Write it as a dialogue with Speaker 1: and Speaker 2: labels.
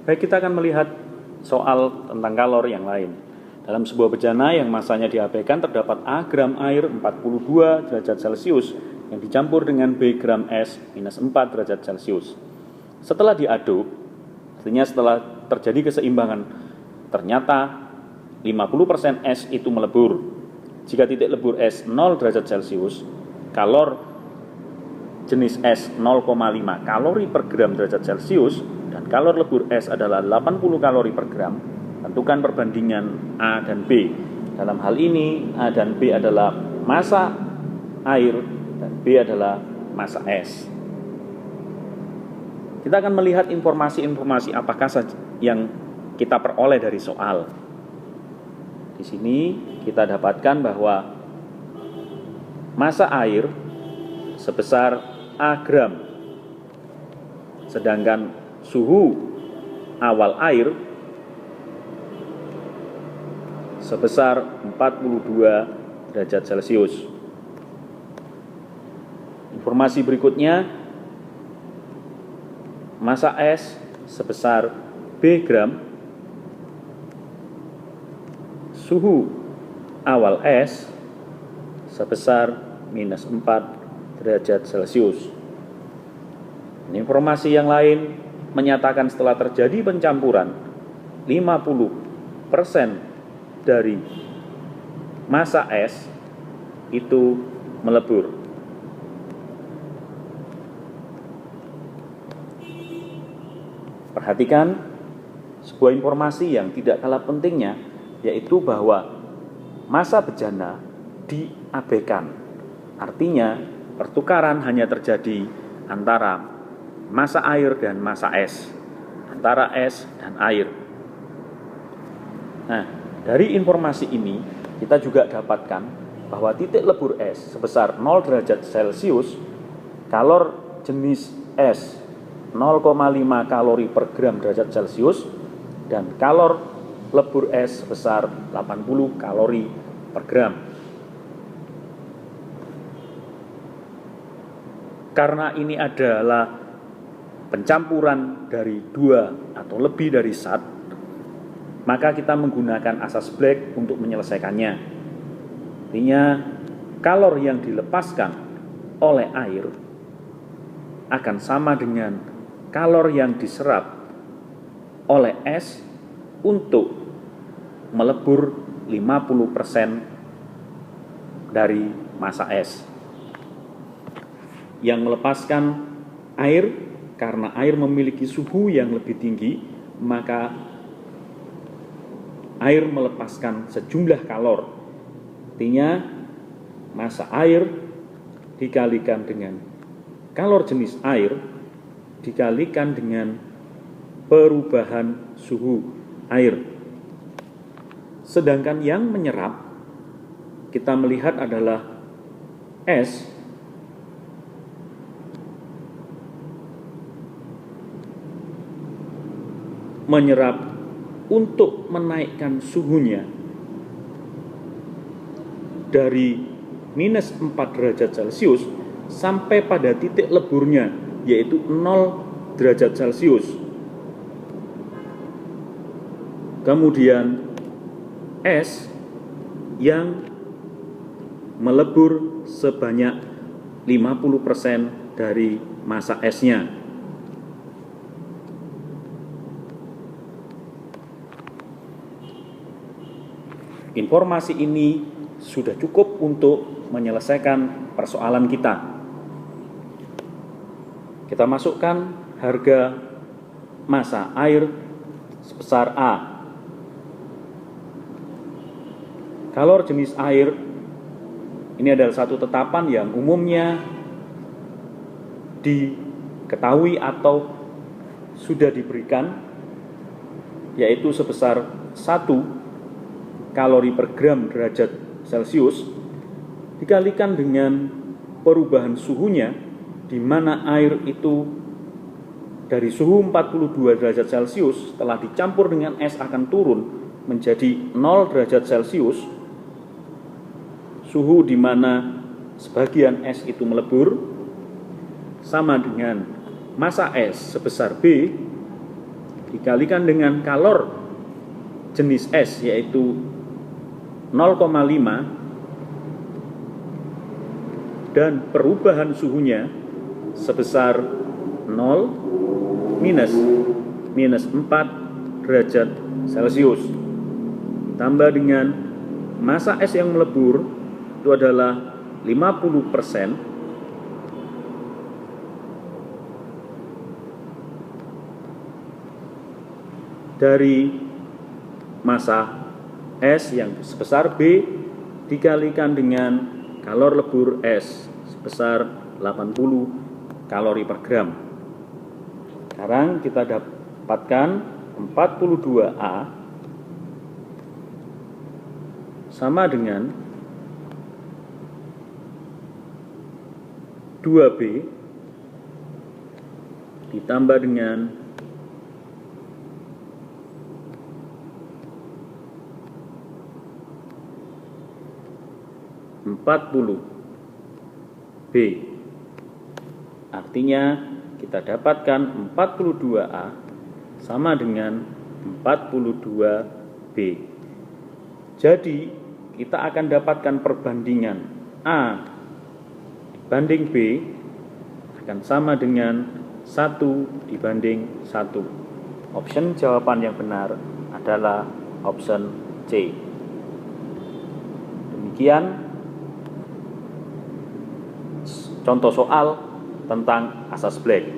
Speaker 1: Baik, kita akan melihat soal tentang kalor yang lain. Dalam sebuah bejana yang masanya diabaikan terdapat A gram air 42 derajat Celcius yang dicampur dengan B gram es minus 4 derajat Celcius. Setelah diaduk, artinya setelah terjadi keseimbangan, ternyata 50% es itu melebur. Jika titik lebur es 0 derajat Celcius, kalor jenis es 0,5 kalori per gram derajat Celcius dan kalor lebur es adalah 80 kalori per gram. Tentukan perbandingan A dan B. Dalam hal ini A dan B adalah massa air dan B adalah massa es. Kita akan melihat informasi-informasi apakah saja yang kita peroleh dari soal. Di sini kita dapatkan bahwa massa air sebesar A gram, sedangkan suhu awal air sebesar 42 derajat Celcius. Informasi berikutnya, massa es sebesar B gram, suhu awal es sebesar minus 4 derajat Celcius. Informasi yang lain menyatakan setelah terjadi pencampuran 50% dari massa es itu melebur. Perhatikan sebuah informasi yang tidak kalah pentingnya, yaitu bahwa massa bejana diabaikan. Artinya pertukaran hanya terjadi antara massa air dan massa es, antara es dan air. Nah, dari informasi ini kita juga dapatkan bahwa titik lebur es sebesar 0 derajat Celcius, kalor jenis es 0,5 kalori per gram derajat Celcius, dan kalor lebur es sebesar 80 kalori per gram. Karena ini adalah pencampuran dari dua atau lebih dari zat, maka kita menggunakan asas Black untuk menyelesaikannya. Artinya, kalor yang dilepaskan oleh air akan sama dengan kalor yang diserap oleh es untuk melebur 50% dari massa es. Yang melepaskan air, karena air memiliki suhu yang lebih tinggi, maka air melepaskan sejumlah kalor. Artinya massa air dikalikan dengan kalor jenis air dikalikan dengan perubahan suhu air. Sedangkan yang menyerap kita melihat adalah es menyerap untuk menaikkan suhunya dari minus 4 derajat Celcius sampai pada titik leburnya, yaitu 0 derajat Celcius. Kemudian es yang melebur sebanyak 50% dari massa esnya. Informasi ini sudah cukup untuk menyelesaikan persoalan kita. Kita masukkan harga massa air sebesar A. Kalor jenis air ini adalah satu tetapan yang umumnya diketahui atau sudah diberikan, yaitu sebesar 1 kalori per gram derajat Celcius dikalikan dengan perubahan suhunya, di mana air itu dari suhu 42 derajat Celcius setelah dicampur dengan es akan turun menjadi 0 derajat Celcius, suhu di mana sebagian es itu melebur, sama dengan massa es sebesar B dikalikan dengan kalor jenis S yaitu 0,5 dan perubahan suhunya sebesar 0 minus 4 derajat Celcius tambah dengan massa es yang melebur itu adalah 50% dari massa es yang sebesar B dikalikan dengan kalor lebur S sebesar 80 kalori per gram. Sekarang kita dapatkan 42A sama dengan 2B ditambah dengan 40B. Artinya kita dapatkan 42A sama dengan 42B. Jadi kita akan dapatkan perbandingan A dibanding B akan sama dengan 1 dibanding 1. Option jawaban yang benar adalah option C. Demikian contoh soal tentang asas Black.